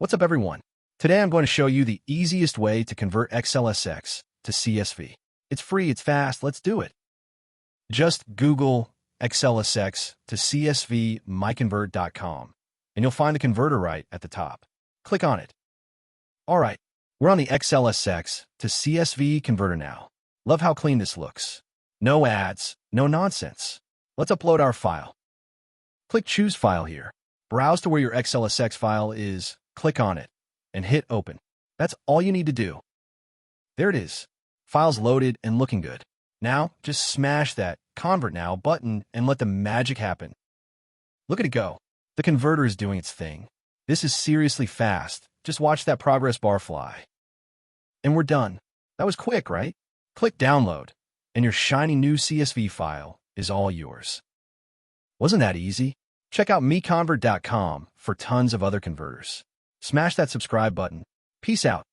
What's up, everyone? Today I'm going to show you the easiest way to convert XLSX to CSV. It's free, it's fast, let's do it. Just Google XLSX to CSV MiConvert.com and you'll find the converter right at the top. Click on it. Alright, we're on the XLSX to CSV converter now. Love how clean this looks. No ads, no nonsense. Let's upload our file. Click Choose File here. Browse to where your XLSX file is, click on it, and hit Open. That's all you need to do. There it is. File's loaded and looking good. Now, just smash that Convert Now button and let the magic happen. Look at it go. The converter is doing its thing. This is seriously fast. Just watch that progress bar fly. And we're done. That was quick, right? Click Download, and your shiny new CSV file is all yours. Wasn't that easy? Check out MiConvert.com for tons of other converters. Smash that subscribe button. Peace out.